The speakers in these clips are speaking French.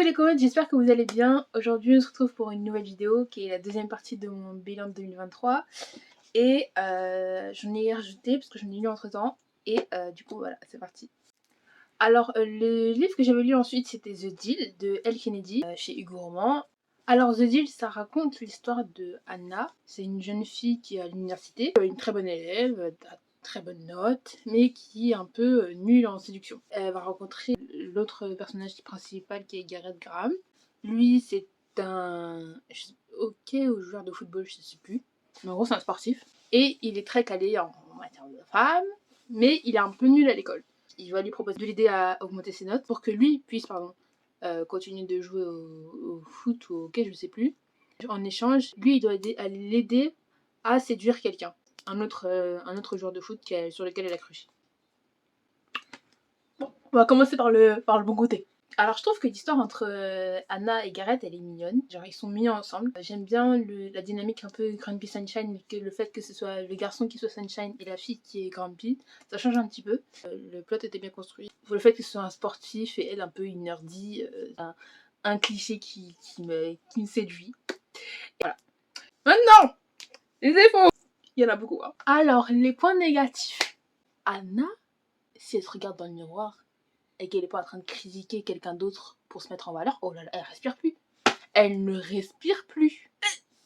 les comédies, j'espère que vous allez bien. Aujourd'hui, on se retrouve pour une nouvelle vidéo qui est la deuxième partie de mon bilan de 2023. Et j'en ai rajouté parce que j'en ai lu entre temps. Et du coup, voilà, c'est parti. Alors, le livre que j'avais lu ensuite, c'était The Deal de Elle Kennedy chez Hugo Roman. Alors, The Deal, ça raconte l'histoire de Anna. C'est une jeune fille qui est à l'université, une très bonne élève, très bonne note, mais qui est un peu nulle en séduction. Elle va rencontrer l'autre personnage principal qui est Garrett Graham. Lui, c'est un hockey ou joueur de football, je sais plus. Mais en gros, c'est un sportif. Et il est très calé en matière de femmes, mais il est un peu nul à l'école. Il va lui proposer de l'aider à augmenter ses notes pour que lui puisse continuer de jouer au foot ou au hockey, je sais plus. En échange, lui, il doit l'aider à séduire quelqu'un. Un autre joueur de foot sur lequel elle a cruché. Bon, on va commencer par le bon côté. Alors je trouve que l'histoire entre Anna et Garrett, elle est mignonne. Genre ils sont mignons ensemble. J'aime bien la dynamique un peu Grumpy Sunshine, mais que le fait que ce soit le garçon qui soit Sunshine et la fille qui est Grumpy, ça change un petit peu. Le plot était bien construit. Le fait que ce soit un sportif et elle un peu une nerdy, un cliché qui me séduit. Et voilà. Maintenant, les défauts. Il y en a beaucoup. Hein. Alors les points négatifs. Anna, si elle se regarde dans le miroir, et qu'elle n'est pas en train de critiquer quelqu'un d'autre pour se mettre en valeur, oh là là, elle respire plus. Elle ne respire plus.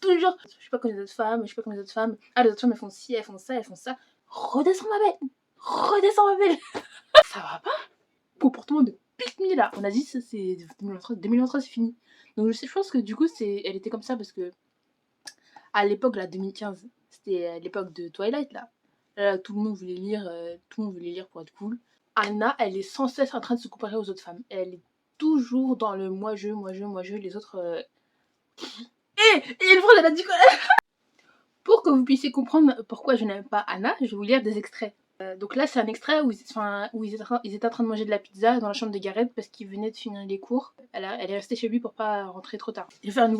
Toujours. Je suis pas comme les autres femmes, je suis pas comme les autres femmes. Ah, les autres femmes, elles font ci, elles font ça, elles font ça. Redescends ma belle. Redescends ma belle. Ça va pas. Comportement de pique-me là. On a dit ça, c'est 2023, c'est fini. Donc je pense que du coup, elle était comme ça parce que à l'époque, là, 2015, c'était l'époque de Twilight, là. Là, tout le monde voulait lire pour être cool. Anna, elle est sans cesse en train de se comparer aux autres femmes. Elle est toujours dans le moi-je, les autres... Et une fois, elle a dit quoi? Pour que vous puissiez comprendre pourquoi je n'aime pas Anna, je vais vous lire des extraits. Donc là, c'est un extrait où ils étaient en train de manger de la pizza dans la chambre de Garrett parce qu'il venait de finir les cours. Elle est restée chez lui pour pas rentrer trop tard. Je vais faire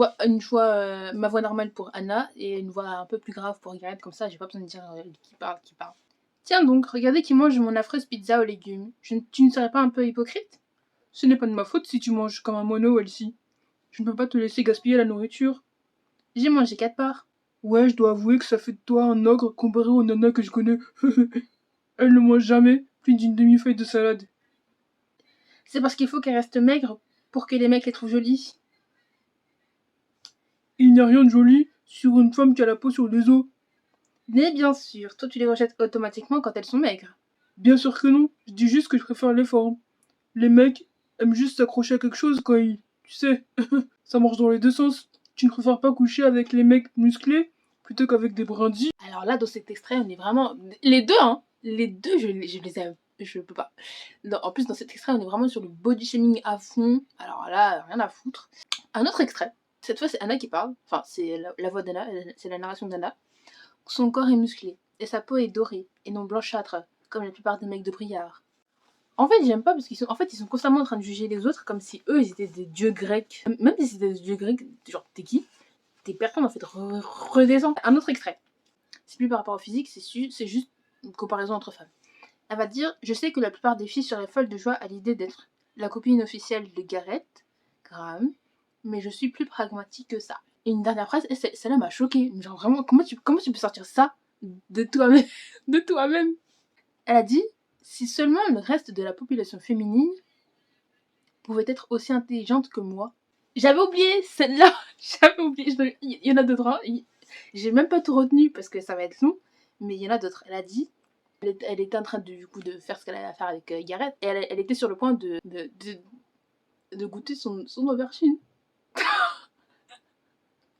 ma voix normale pour Anna et une voix un peu plus grave pour Garrett, comme ça j'ai pas besoin de dire qui parle. Tiens donc, regardez qui mange mon affreuse pizza aux légumes. Tu ne serais pas un peu hypocrite? Ce n'est pas de ma faute si tu manges comme un moineau, Elsie. Je ne peux pas te laisser gaspiller la nourriture. J'ai mangé 4 parts. Ouais, je dois avouer que ça fait de toi un ogre comparé aux nanas que je connais. Elle ne mange jamais plus d'une demi-feuille de salade. C'est parce qu'il faut qu'elle reste maigre pour que les mecs les trouvent jolies. Il n'y a rien de joli sur une femme qui a la peau sur les os. Mais bien sûr, toi tu les rejettes automatiquement quand elles sont maigres. Bien sûr que non, je dis juste que je préfère les formes. Les mecs aiment juste s'accrocher à quelque chose quand ils... Tu sais, ça marche dans les deux sens. Tu ne préfères pas coucher avec les mecs musclés plutôt qu'avec des brindilles? Alors là, dans cet extrait, on est vraiment... Les deux, hein. Les deux, je les aime. Je peux pas. Non, en plus, dans cet extrait, on est vraiment sur le body shaming à fond. Alors là, rien à foutre. Un autre extrait. Cette fois, c'est Anna qui parle. Enfin, c'est la voix d'Anna. C'est la narration d'Anna. Son corps est musclé. Et sa peau est dorée. Et non blanchâtre. Comme la plupart des mecs de Briard. En fait, j'aime pas parce qu'ils sont constamment en train de juger les autres comme si eux, ils étaient des dieux grecs. Même si c'était des dieux grecs, genre, t'es qui? T'es personne en fait, redescends. Un autre extrait. C'est plus par rapport au physique, c'est juste une comparaison entre femmes. Elle va dire: je sais que la plupart des filles seraient folles de joie à l'idée d'être la copine officielle de Garrett Graham, mais je suis plus pragmatique que ça. Et une dernière phrase, et celle-là m'a choquée. Genre vraiment, comment tu peux sortir ça de toi-même? De toi-même. Elle a dit: si seulement le reste de la population féminine pouvait être aussi intelligente que moi. J'avais oublié celle-là. J'avais oublié. Il y en a d'autres. Hein. J'ai même pas tout retenu parce que ça va être long. Mais il y en a d'autres. Elle a dit... Elle était en train de faire ce qu'elle allait faire avec Garrett. Et elle était sur le point de goûter son aubergine.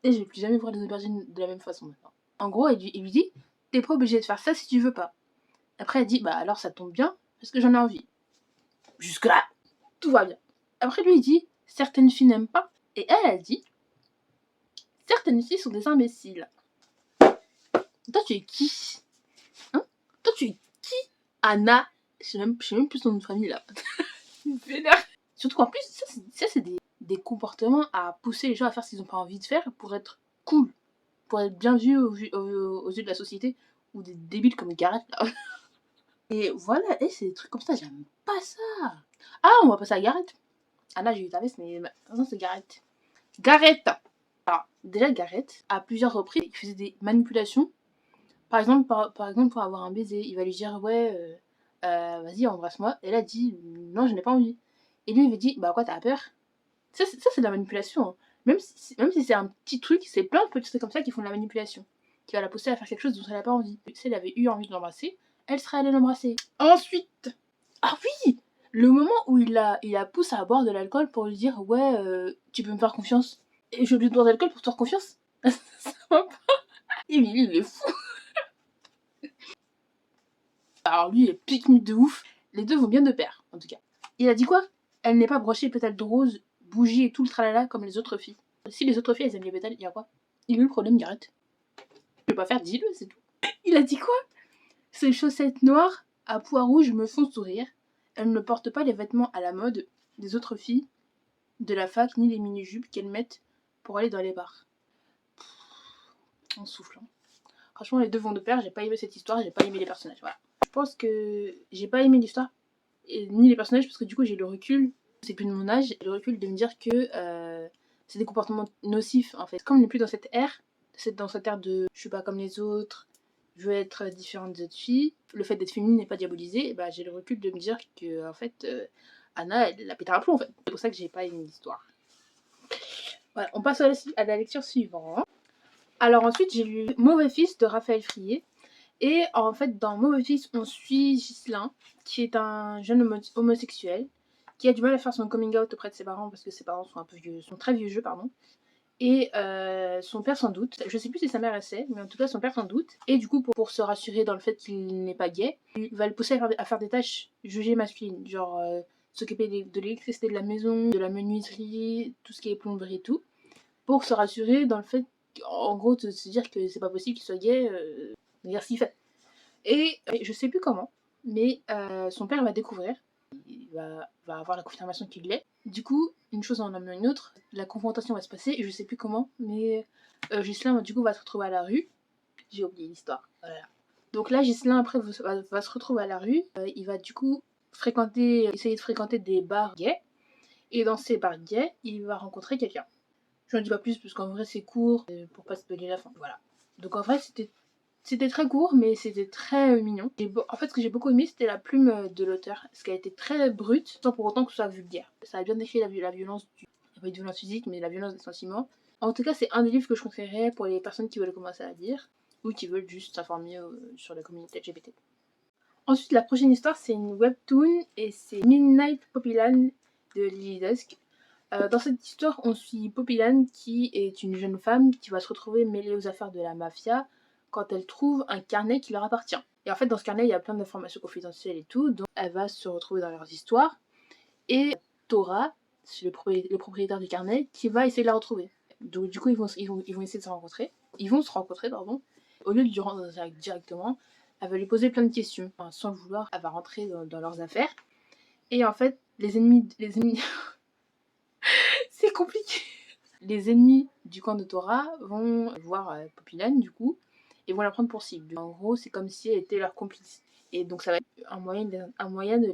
Et je vais plus jamais voir les aubergines de la même façon maintenant. En gros, il lui dit: t'es pas obligé de faire ça si tu veux pas. Après, elle dit: bah alors ça tombe bien parce que j'en ai envie. Jusque là, tout va bien. Après, lui, il dit: certaines filles n'aiment pas. Et elle dit: certaines filles sont des imbéciles. Toi, tu es qui? Hein? Toi, tu es qui? Anna. Je sais même plus son nom de famille, là. Surtout qu'en plus, ça c'est des comportements à pousser les gens à faire ce qu'ils n'ont pas envie de faire pour être cool. Pour être bien vu aux yeux de la société. Ou des débiles comme Garrett, là. Et voilà, et c'est des trucs comme ça, j'aime pas ça. Ah, on va passer à Garrett. Anna, j'ai eu Tavès, mais maintenant c'est Gareth. Gareth. Alors, déjà, Gareth, à plusieurs reprises, il faisait des manipulations. Par exemple, par exemple, pour avoir un baiser, il va lui dire ouais, vas-y, embrasse-moi. Elle a dit non, je n'ai pas envie. Et lui, il lui dit bah quoi, t'as peur? Ça, c'est de la manipulation. Hein. Même si c'est un petit truc, c'est plein de petits trucs comme ça qui font de la manipulation. Qui va la pousser à faire quelque chose dont elle n'a pas envie. Si elle avait eu envie de l'embrasser, elle serait allée l'embrasser. Ensuite, ah oui, le moment où il la pousse à boire de l'alcool pour lui dire ouais, tu peux me faire confiance. Et j'ai oublié de boire de l'alcool pour te faire confiance. Ça va pas. Il est fou. Alors lui, il est pique-nique de ouf. Les deux vont bien de pair, en tout cas. Il a dit quoi? Elle n'est pas brochée pétale de rose, bougie et tout le tralala comme les autres filles. Si les autres filles, elles aiment les pétales, il y a quoi? Il a eu le problème, Gareth. Je vais pas faire, dis-le, c'est tout. Il a dit quoi? Ces chaussettes noires à pois rouges me font sourire. Elles ne portent pas les vêtements à la mode des autres filles de la fac, ni les mini-jupes qu'elles mettent pour aller dans les bars. On souffle. Hein. Franchement, les deux vont de pair. J'ai pas aimé cette histoire, j'ai pas aimé les personnages. Voilà. Je pense que j'ai pas aimé l'histoire ni les personnages parce que du coup j'ai le recul, c'est plus de mon âge, le recul de me dire que c'est des comportements nocifs en fait. Comme on n'est plus dans cette ère, dans cette ère de je suis pas comme les autres, je veux être différente des autres filles, le fait d'être féminine n'est pas diabolisé, et bah, j'ai le recul de me dire que en fait Anna elle a pété un plomb en fait. C'est pour ça que j'ai pas aimé l'histoire. Voilà, on passe à la lecture suivante. Alors ensuite j'ai lu Mauvais Fils de Raphaël Frier. Et en fait, dans Mauvais Fils, on suit Ghislain, qui est un jeune homosexuel, qui a du mal à faire son coming out auprès de ses parents, parce que ses parents sont un peu vieux, sont très vieux jeux, pardon. Et son père s'en doute. Je sais plus si sa mère elle sait, mais en tout cas son père s'en doute. Et du coup, pour se rassurer dans le fait qu'il n'est pas gay, il va le pousser à faire des tâches jugées masculines, genre s'occuper de l'électricité de la maison, de la menuiserie, tout ce qui est plomberie et tout, pour se rassurer dans le fait, en gros, de se dire que c'est pas possible qu'il soit gay, regarde ce qu'il fait. Et je sais plus comment, mais son père va découvrir, il va avoir la confirmation qu'il l'est. Du coup, une chose en amenant une autre, la confrontation va se passer, et je sais plus comment, mais Ghislain du coup va se retrouver à la rue. J'ai oublié l'histoire, voilà. Donc là, Ghislain après va se retrouver à la rue, il va du coup essayer de fréquenter des bars gays, et dans ces bars gays, il va rencontrer quelqu'un. Je n'en dis pas plus parce qu'en vrai c'est court, pour pas spoiler la fin, voilà. Donc en vrai c'était très court, mais c'était très mignon. En fait, ce que j'ai beaucoup aimé, c'était la plume de l'auteur. Parce qu'elle était très brute, sans pour autant que ce soit vulgaire. Ça a bien décrit la violence il n'y a pas eu de violence physique, mais la violence des sentiments. En tout cas, c'est un des livres que je conseillerais pour les personnes qui veulent commencer à lire, ou qui veulent juste s'informer sur la communauté LGBT. Ensuite, la prochaine histoire, c'est une webtoon, et c'est Midnight Poppyland de Lily Dusk. Dans cette histoire, on suit Poppyland, qui est une jeune femme qui va se retrouver mêlée aux affaires de la mafia, quand elle trouve un carnet qui leur appartient. Et en fait, dans ce carnet, il y a plein d'informations confidentielles et tout, donc elle va se retrouver dans leurs histoires. Et Tora, c'est le propriétaire du carnet, qui va essayer de la retrouver. Donc du coup, ils vont essayer de se rencontrer. Ils vont se rencontrer, pardon. Au lieu de lui rendre directement, elle va lui poser plein de questions. Enfin, sans le vouloir, elle va rentrer dans leurs affaires. Et en fait, les ennemis... c'est compliqué. Les ennemis du camp de Tora vont voir Poppyland du coup et vont la prendre pour cible. En gros, c'est comme si elle était leur complice. Et donc ça va être un moyen de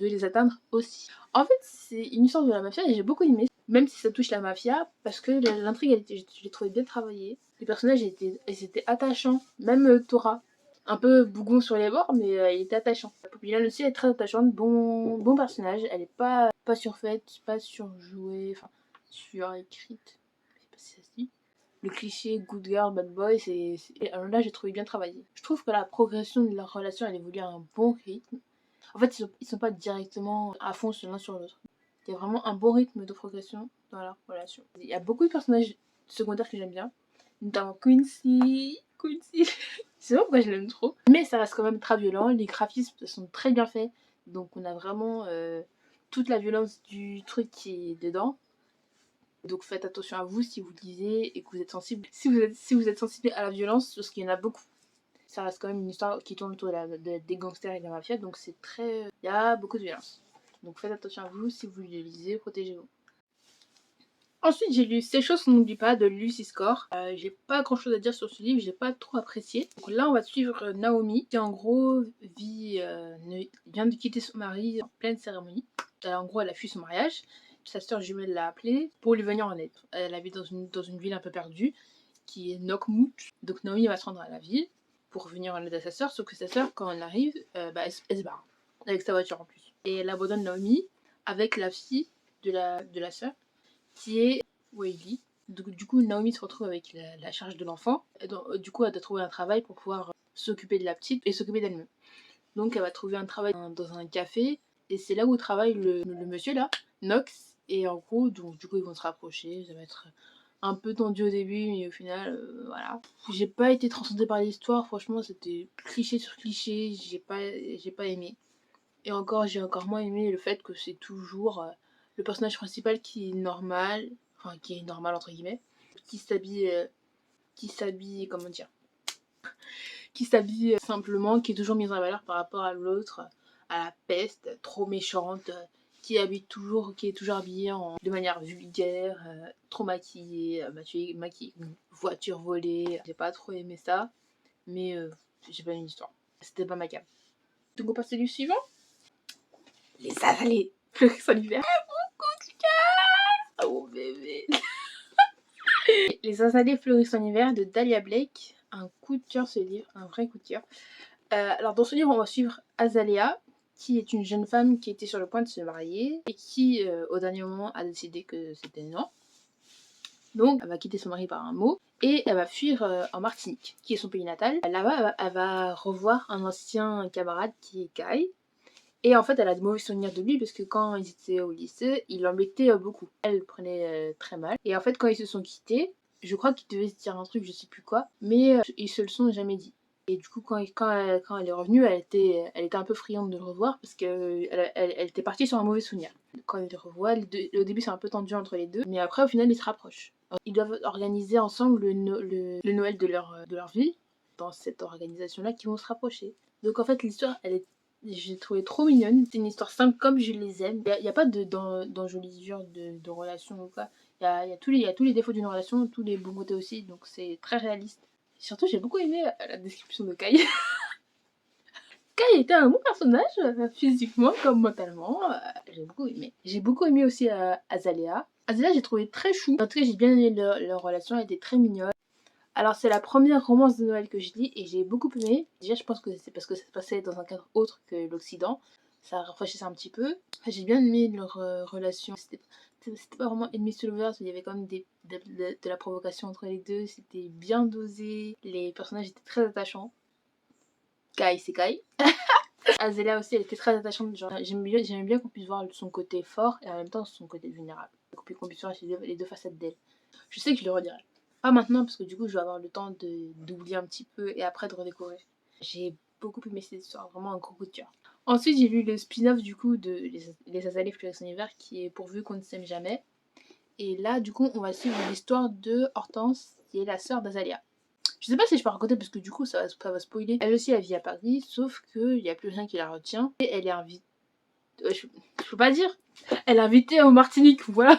les atteindre aussi. En fait, c'est une histoire de la mafia et j'ai beaucoup aimé, même si ça touche la mafia, parce que l'intrigue, je l'ai trouvé bien travaillée. Les personnages étaient attachants, même Tora. Un peu bougon sur les bords, mais il était attachant. Poppyland aussi est très attachante, bon personnage, elle est pas surfaite, pas surjouée, enfin surécrite, je sais pas si ça se dit. Le cliché good girl, bad boy, alors là j'ai trouvé bien travaillé. Je trouve que la progression de leur relation elle évolue à un bon rythme. En fait ils sont pas directement à fond sur l'un sur l'autre. Il y a vraiment un bon rythme de progression dans leur relation. Il y a beaucoup de personnages secondaires que j'aime bien, notamment Quincy. Je sais pas pourquoi je l'aime trop. Mais ça reste quand même très violent. Les graphismes sont très bien faits. Donc on a vraiment toute la violence du truc qui est dedans. Donc faites attention à vous si vous lisez et que vous êtes sensible. Si vous êtes sensible à la violence, parce qu'il y en a beaucoup. Ça reste quand même une histoire qui tourne autour des gangsters et de la mafia. Donc c'est très... Il y a beaucoup de violence. Donc faites attention à vous. Si vous le lisez, protégez-vous. Ensuite, j'ai lu Ces choses qu'on n'oublie pas de Lucy Score. J'ai pas grand chose à dire sur ce livre, j'ai pas trop apprécié. Donc là, on va suivre Naomi, qui en gros vient de quitter son mari en pleine cérémonie. En gros, elle a fui son mariage sa sœur jumelle l'a appelée pour lui venir en aide. Elle habite dans une ville un peu perdue qui est Nokkmut. Donc Naomi va se rendre à la ville pour venir en aide à sa sœur, sauf que sa sœur, quand elle arrive, elle se barre avec sa voiture en plus. Et elle abandonne Naomi avec la fille de la sœur qui est Weili. Donc, du coup, Naomi se retrouve avec la charge de l'enfant. Du coup, elle doit trouver un travail pour pouvoir s'occuper de la petite et s'occuper d'elle-même. Donc, elle va trouver un travail dans un café. Et c'est là où travaille le monsieur là, Nox. Et en gros, donc, du coup, ils vont se rapprocher. Ça va être un peu tendu au début, mais au final, voilà. J'ai pas été transcendée par l'histoire. Franchement, c'était cliché sur cliché. J'ai pas aimé. Et encore, j'ai encore moins aimé le fait que c'est toujours le personnage principal qui est normal, enfin qui est normal entre guillemets, qui s'habille, comment dire, qui s'habille simplement, qui est toujours mise en valeur par rapport à l'autre, à la peste, trop méchante, qui est toujours habillée de manière vulgaire, trop maquillée, voiture volée. J'ai pas trop aimé ça, mais j'ai pas aimé l'histoire. C'était pas ma cam. Donc on passe au livre suivant. Les azalées fleurissent en hiver. Mon coup de cœur. Oh bébé. Les azalées fleurissent en hiver de Dahlia Blake. Un coup de cœur ce livre, un vrai coup de cœur. Alors dans ce livre on va suivre Azalea, qui est une jeune femme qui était sur le point de se marier et qui au dernier moment a décidé que c'était non. Donc elle va quitter son mari par un mot et elle va fuir en Martinique, qui est son pays natal. Là-bas elle va revoir un ancien camarade qui est Kai. Et en fait, elle a de mauvais souvenirs de lui parce que quand ils étaient au lycée, il l'embêtait beaucoup. Elle le prenait très mal. Et en fait, quand ils se sont quittés, je crois qu'ils devaient se dire un truc, je sais plus quoi, mais ils se le sont jamais dit. Et du coup, quand elle est revenue, elle était un peu friande de le revoir parce qu'elle était partie sur un mauvais souvenir. Quand ils le revoient, au début c'est un peu tendu entre les deux, mais après au final ils se rapprochent. Ils doivent organiser ensemble le Noël de leur vie, dans cette organisation-là, qui vont se rapprocher. Donc en fait l'histoire, j'ai trouvé trop mignonne. C'est une histoire simple comme je les aime. Il n'y a pas d'enjolivure de relation ou quoi. Il y a tous les défauts d'une relation, tous les bons côtés aussi, donc c'est très réaliste. Surtout, j'ai beaucoup aimé la description de Kai. Kai était un bon personnage, physiquement comme mentalement. J'ai beaucoup aimé. J'ai beaucoup aimé aussi Azalea. Azalea, j'ai trouvé très chou. En tout cas, j'ai bien aimé leur relation, elle était très mignonne. Alors c'est la première romance de Noël que je lis et j'ai beaucoup aimé. Déjà je pense que c'est parce que ça se passait dans un cadre autre que l'Occident. Ça rafraîchissait un petit peu. J'ai bien aimé leur relation. C'était pas vraiment enemies to lovers, mais il y avait quand même de la provocation entre les deux. C'était bien dosé. Les personnages étaient très attachants. Kai, c'est Kai. Azalea aussi, elle était très attachante. J'aimais bien qu'on puisse voir son côté fort et en même temps son côté vulnérable. Qu'on puisse voir les deux facettes d'elle. Je sais que je le redirai. Pas maintenant parce que du coup je vais avoir le temps d'oublier un petit peu et après de redécouvrir. J'ai beaucoup aimé cette histoire, vraiment un gros coup de cœur. Ensuite j'ai lu le spin-off du coup de Les Azalées fleurissent en hiver qui est Pourvu qu'on ne s'aime jamais. Et là du coup on va suivre l'histoire de Hortense qui est la sœur d'Azalea. Je sais pas si je peux raconter parce que du coup ça va spoiler. Elle aussi elle vit à Paris sauf qu'il n'y a plus rien qui la retient. Et elle est invitée... je peux pas dire. Elle est invitée au Martinique, voilà.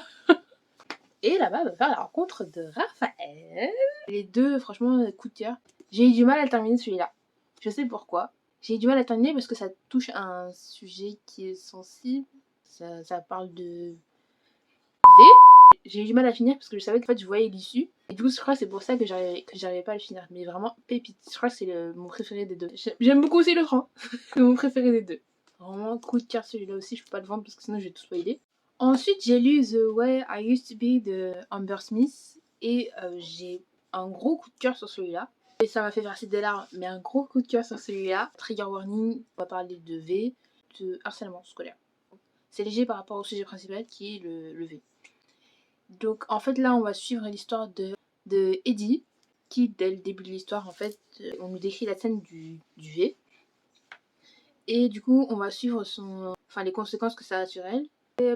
Et là-bas, on va faire la rencontre de Raphaël. Les deux, franchement, coup de cœur. J'ai eu du mal à terminer celui-là. Je sais pourquoi. J'ai eu du mal à terminer parce que ça touche à un sujet qui est sensible. Ça parle de V. J'ai eu du mal à finir parce que je savais qu'en fait je voyais l'issue. Et du coup, je crois que c'est pour ça que j'arrivais pas à le finir. Mais vraiment, pépite. Je crois que c'est mon préféré des deux. J'aime beaucoup aussi le franc. C'est mon préféré des deux. Vraiment, coup de cœur celui-là aussi. Je peux pas le vendre parce que sinon je vais tout spoiler. Ensuite, j'ai lu The Way I Used to Be de Amber Smith et j'ai un gros coup de cœur sur celui-là. Et ça m'a fait verser des larmes, mais un gros coup de cœur sur celui-là. Trigger warning, on va parler de V, de harcèlement scolaire. C'est léger par rapport au sujet principal qui est le V. Donc en fait là, on va suivre l'histoire de Eddie, qui dès le début de l'histoire, en fait, on nous décrit la scène du V. Et du coup, on va suivre les conséquences que ça a sur elle.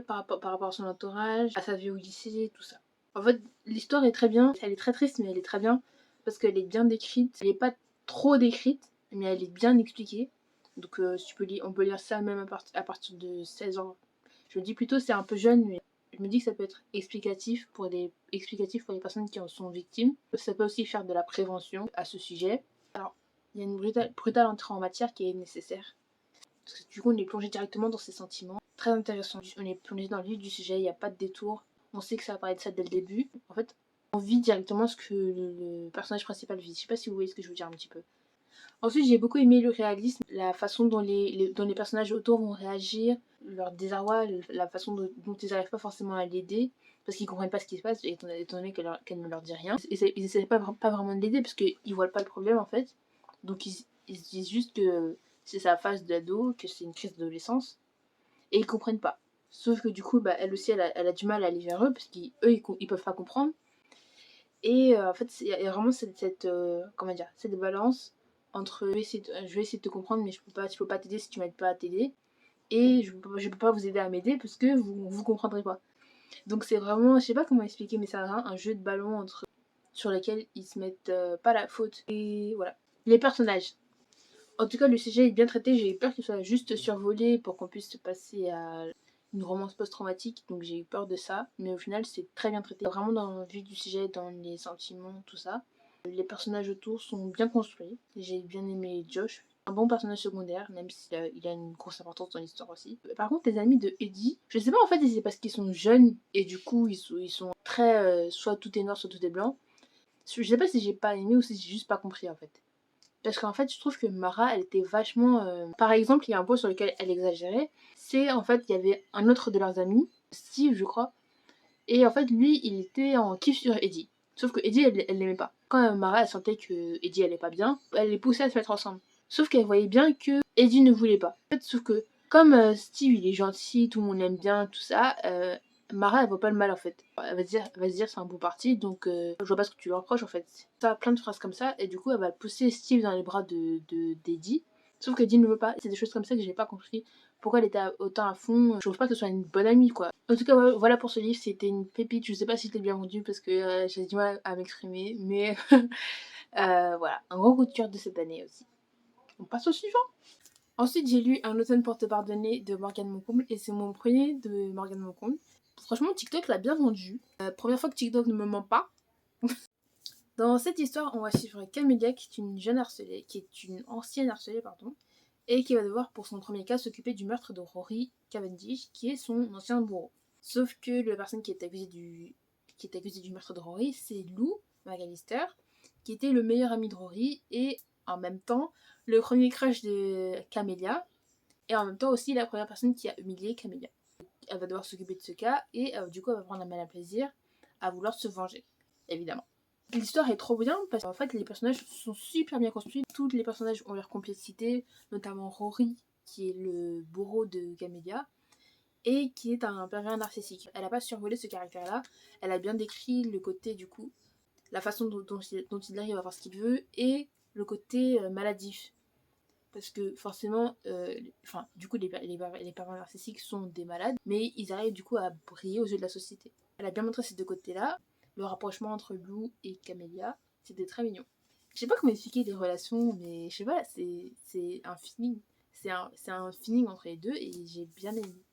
Par rapport à son entourage, à sa vie au lycée, tout ça. En fait, l'histoire est très bien, elle est très triste, mais elle est très bien parce qu'elle est bien décrite. Elle n'est pas trop décrite, mais elle est bien expliquée. Donc, on peut lire ça même à partir de 16 ans. Je me dis plutôt c'est un peu jeune, mais je me dis que ça peut être explicatif pour les personnes qui en sont victimes. Ça peut aussi faire de la prévention à ce sujet. Alors, il y a une brutale entrée en matière qui est nécessaire. Parce que du coup, on est plongé directement dans ses sentiments. très intéressant. On est plongé dans le vif du sujet, il n'y a pas de détour. On sait que ça va parler de ça dès le début. En fait, on vit directement ce que le personnage principal vit. Je sais pas si vous voyez ce que je veux dire un petit peu. Ensuite, j'ai beaucoup aimé le réalisme, la façon dont les personnages autour vont réagir, leur désarroi, la façon dont ils n'arrivent pas forcément à l'aider, parce qu'ils comprennent pas ce qui se passe, étant donné qu'elle ne leur dit rien. Ils essaient pas vraiment de l'aider, parce qu'ils voient pas le problème en fait. Donc ils se disent juste que c'est sa phase d'ado, que c'est une crise d'adolescence, et ils comprennent pas. Sauf que du coup, bah, elle aussi, elle a du mal à aller vers eux, parce qu'eux, ils peuvent pas comprendre. Et en fait, il y a vraiment comment dire, cette balance entre je vais essayer de te comprendre, mais je peux pas t'aider si tu m'aides pas à t'aider. Et je peux pas vous aider à m'aider parce que vous comprendrez pas. Donc c'est vraiment, je sais pas comment expliquer, mais c'est un jeu de ballon sur lequel ils se mettent pas la faute. Et voilà. Les personnages. En tout cas, le sujet est bien traité. J'ai eu peur qu'il soit juste survolé pour qu'on puisse passer à une romance post-traumatique. Donc j'ai eu peur de ça. Mais au final, c'est très bien traité. Vraiment dans le vif du sujet, dans les sentiments, tout ça. Les personnages autour sont bien construits. J'ai bien aimé Josh. Un bon personnage secondaire, même s'il a une grosse importance dans l'histoire aussi. Par contre, les amis de Eddie, je sais pas en fait si c'est parce qu'ils sont jeunes et du coup ils sont très soit tout est noir, soit tout est blanc. Je sais pas si j'ai pas aimé ou si j'ai juste pas compris en fait. Parce qu'en fait, je trouve que Mara, elle était vachement... Par exemple, il y a un point sur lequel elle exagérait. C'est, en fait, il y avait un autre de leurs amis, Steve, je crois. Et en fait, lui, il était en kiff sur Eddie. Sauf que Eddie, elle l'aimait pas. Quand Mara, elle sentait que Eddie allait pas bien, elle les poussait à se mettre ensemble. Sauf qu'elle voyait bien que Eddie ne voulait pas. En fait, sauf que, comme Steve, il est gentil, tout le monde l'aime bien, tout ça, Mara, elle voit pas le mal en fait. Elle va se dire c'est un bon parti, donc je vois pas ce que tu lui reproches en fait. Ça, plein de phrases comme ça, et du coup, elle va pousser Steve dans les bras d'Eddie. Sauf qu'Eddie ne veut pas. C'est des choses comme ça que j'ai pas compris. Pourquoi elle était autant à fond. Je trouve pas que ce soit une bonne amie quoi. En tout cas, voilà pour ce livre, c'était une pépite. Je sais pas si je l'ai bien vendu parce que j'ai du mal à m'exprimer, mais voilà, un gros coup de cœur de cette année aussi. On passe au suivant. Ensuite, j'ai lu Un automne pour te pardonner de Morgane Moncomble et c'est mon premier de Morgane Moncomble. Franchement, TikTok l'a bien vendu. Première fois que TikTok ne me ment pas. Dans cette histoire, on va suivre Camélia, qui est une jeune harcelée, qui est une ancienne harcelée, pardon, et qui va devoir, pour son premier cas, s'occuper du meurtre de Rory Cavendish, qui est son ancien bourreau. Sauf que la personne qui est accusée du meurtre de Rory, c'est Lou McAllister, qui était le meilleur ami de Rory et en même temps le premier crush de Camélia et en même temps aussi la première personne qui a humilié Camélia. Elle va devoir s'occuper de ce cas et du coup elle va prendre un malin plaisir à vouloir se venger, évidemment. L'histoire est trop bien parce qu'en fait les personnages sont super bien construits. Tous les personnages ont leur complexité, notamment Rory qui est le bourreau de Camélia et qui est un pervers narcissique. Elle n'a pas survolé ce caractère-là, elle a bien décrit le côté du coup, la façon dont il arrive à faire ce qu'il veut et le côté maladif. Parce que forcément, du coup, les pervers narcissiques sont des malades, mais ils arrivent du coup à briller aux yeux de la société. Elle a bien montré ces deux côtés-là, le rapprochement entre Lou et Camélia, c'était très mignon. Je sais pas comment expliquer les relations, mais je sais pas, c'est un feeling. C'est un feeling entre les deux et j'ai bien aimé.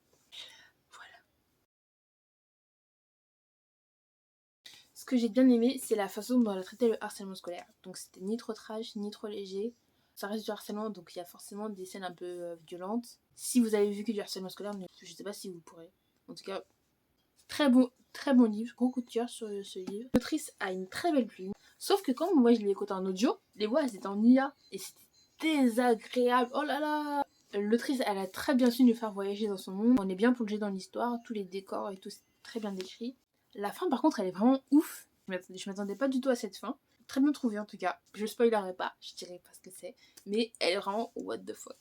Voilà. Ce que j'ai bien aimé, c'est la façon dont elle a traité le harcèlement scolaire. Donc c'était ni trop trash, ni trop léger. Ça reste du harcèlement, donc il y a forcément des scènes un peu violentes. Si vous avez vu que du harcèlement scolaire, je sais pas si vous pourrez. En tout cas, très bon livre, gros coup de cœur sur ce livre. L'autrice a une très belle plume, sauf que quand moi je l'ai écouté en audio, les voix elles étaient en IA et c'était désagréable. Oh là là. L'autrice elle a très bien su nous faire voyager dans son monde. On est bien plongé dans l'histoire, tous les décors et tout, c'est très bien décrit. La fin par contre elle est vraiment ouf. Je m'attendais pas du tout à cette fin. Très bien trouvée en tout cas. Je spoilerai pas, je dirai pas ce que c'est. Mais elle est vraiment what the fuck.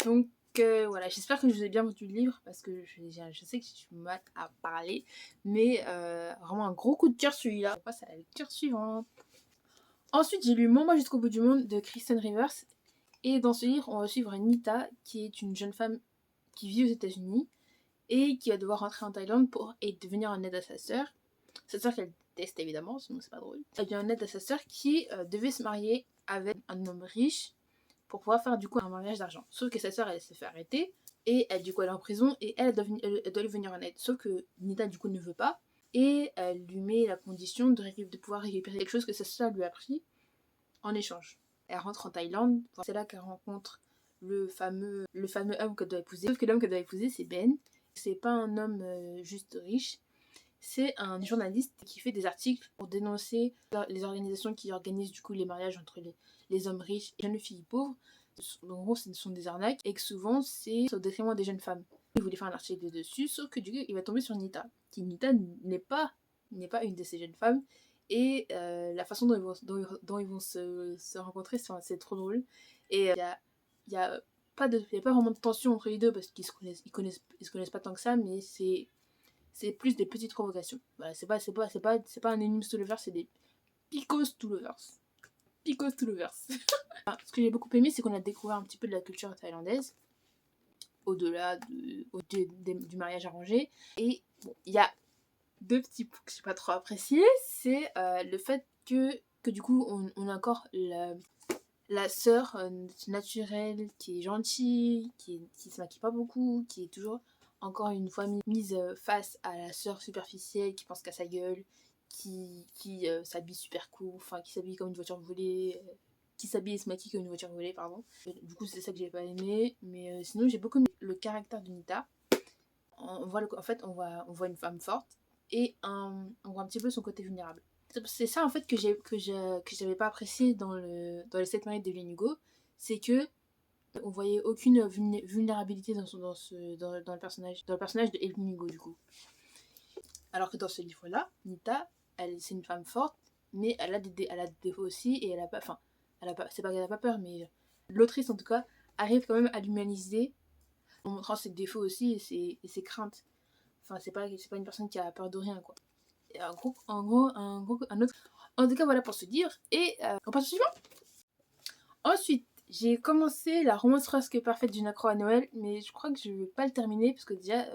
Donc voilà, j'espère que je vous ai bien vendu le livre parce que je sais que je suis mal à parler. Mais vraiment un gros coup de cœur celui-là. On passe à la lecture suivante. Ensuite j'ai lu Moi jusqu'au bout du monde de Kristen Rivers. Et dans ce livre on va suivre Nita qui est une jeune femme qui vit aux États-Unis et qui va devoir rentrer en Thaïlande pour devenir en aide à sa sœur. Sa sœur qu'elle déteste évidemment, sinon c'est pas drôle. Elle devient en aide à sa sœur qui devait se marier avec un homme riche pour pouvoir faire du coup un mariage d'argent. Sauf que sa sœur elle s'est fait arrêter et elle du coup elle est en prison et elle doit lui venir en aide. Sauf que Nita du coup ne veut pas et elle lui met la condition de pouvoir récupérer quelque chose que sa sœur lui a pris en échange. Elle rentre en Thaïlande, c'est là qu'elle rencontre le fameux homme qu'elle doit épouser. Sauf que l'homme qu'elle doit épouser c'est Ben C'est pas un homme juste riche, c'est un journaliste qui fait des articles pour dénoncer les organisations qui organisent du coup les mariages entre les hommes riches et les jeunes filles pauvres. En gros, ce sont des arnaques et que souvent c'est au détriment des jeunes femmes. Il voulait faire un article dessus, sauf que du coup il va tomber sur Nita. Qui Nita n'est pas une de ces jeunes femmes. Et la façon dont ils vont se rencontrer, c'est trop drôle. Et il y a pas vraiment de tension entre les deux parce qu'ils se connaissent pas tant que ça, mais c'est plus des petites provocations. Voilà, c'est pas un enemies to lovers, c'est des picos to lovers. Picos to lovers. Ce que j'ai beaucoup aimé, c'est qu'on a découvert un petit peu de la culture thaïlandaise, au-delà du mariage arrangé. Et bon, il y a 2 petits points que j'ai pas trop apprécié, c'est le fait que du coup on a encore la sœur naturelle qui est gentille, qui se maquille pas beaucoup, qui est toujours encore une fois mise face à la sœur superficielle qui pense qu'à sa gueule, qui s'habille super cool, enfin qui s'habille comme une voiture volée, qui s'habille et se maquille comme une voiture volée, pardon. Du coup c'est ça que j'ai pas aimé, mais sinon j'ai beaucoup aimé le caractère de Nita. On voit une femme forte et on voit un petit peu son côté vulnérable. C'est ça en fait que j'avais pas apprécié dans les 7 mariés de Lee Min-ho, c'est que on voyait aucune vulnérabilité dans le personnage de Lee Min-ho du coup. Alors que dans ce livre là, Nita, c'est une femme forte, mais elle a des défauts aussi et c'est pas qu'elle a pas peur, mais l'autrice en tout cas arrive quand même à l'humaniser en montrant ses défauts aussi et ses craintes. Enfin, c'est pas une personne qui a peur de rien, quoi. Et un autre... En tout cas, voilà pour se dire. Et on passe au suivant. Ensuite, j'ai commencé la romance presque parfaite d'une accro à Noël, mais je crois que je vais pas le terminer, parce que déjà,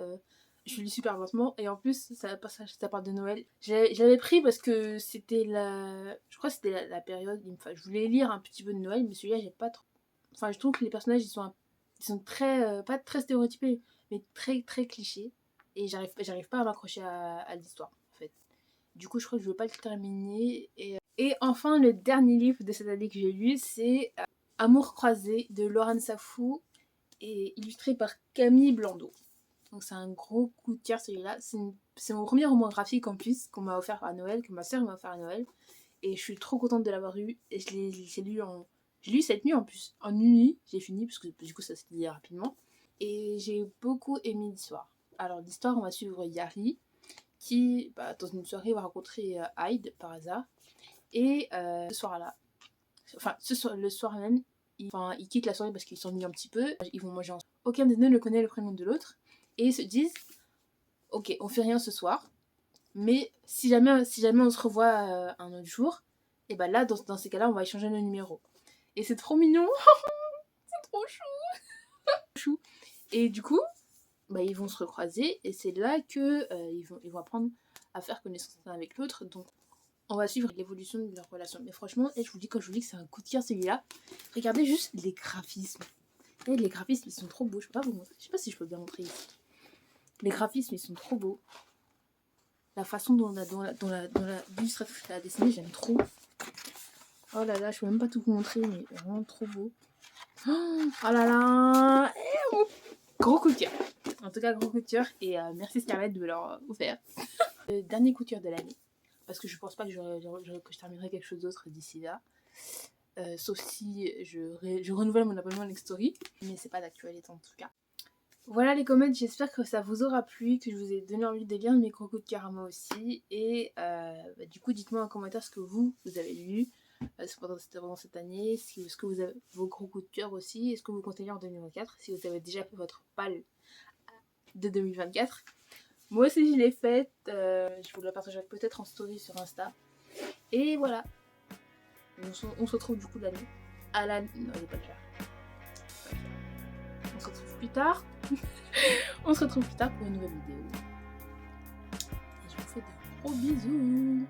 je lis super lentement, et en plus, ça parle de Noël. Je l'avais pris parce que c'était je crois que c'était la période, je voulais lire un petit peu de Noël, mais celui-là, j'ai pas trop... Enfin, je trouve que les personnages, ils sont très... pas très stéréotypés, mais très, très clichés. Et j'arrive pas à m'accrocher à l'histoire, en fait. Du coup, je crois que je vais pas le terminer. Et enfin, le dernier livre de cette année que j'ai lu, c'est Amour croisé de Laurent Safou et illustré par Camille Blondeau. Donc c'est un gros coup de cœur celui-là. C'est mon premier roman graphique en plus qu'on m'a offert à Noël, que ma soeur m'a offert à Noël. Et je suis trop contente de l'avoir eu. Et j'ai lu cette nuit en plus. En une nuit, j'ai fini, parce que du coup ça se lit rapidement. Et j'ai beaucoup aimé l'histoire. Alors l'histoire, on va suivre Yari, qui, dans une soirée, va rencontrer Hyde par hasard. Et ce soir-là, le soir même, ils quittent la soirée parce qu'ils s'ennuient un petit peu. Ils vont manger ensemble. Aucun des deux ne connaît le prénom de l'autre. Et ils se disent, ok, on fait rien ce soir, mais si jamais on se revoit un autre jour, et ben là, dans ces cas-là, on va échanger nos numéros. Et c'est trop mignon. C'est trop chou. Et du coup, ils vont se recroiser et c'est là que ils vont apprendre à faire connaissance l'un avec l'autre. Donc on va suivre l'évolution de leur relation. Mais franchement, je vous dis que c'est un coup de cœur celui-là. Regardez juste les graphismes. Et les graphismes, ils sont trop beaux. Je peux pas vous montrer. Je sais pas si je peux bien montrer ici. Les graphismes, ils sont trop beaux. La façon dont l'illustratrice l'a dessiné, j'aime trop. Oh là là, je peux même pas tout vous montrer, mais vraiment trop beau. Oh là là. Gros coup de cœur. En tout cas, gros coup de cœur. Et merci Scarlett de me l'avoir offert. Le dernier coup de cœur de l'année. Parce que je pense pas que je terminerai quelque chose d'autre d'ici là. Sauf si je renouvelle mon abonnement à Nextory. Mais c'est pas d'actualité en tout cas. Voilà les comments, j'espère que ça vous aura plu, que je vous ai donné envie de lire mes gros coups de cœur à moi aussi. Et du coup, dites-moi en commentaire ce que vous avez lu pendant cette année, ce que vous avez vos gros coups de cœur aussi, est-ce que vous comptez lire en 2024, si vous avez déjà fait votre palle de 2024. Moi aussi je l'ai faite, je vous la partagerai peut-être en story sur Insta. Et voilà, on se retrouve du coup l'année. Non, je vais pas le faire. On se retrouve plus tard. On se retrouve plus tard pour une nouvelle vidéo. Et je vous fais de gros bisous.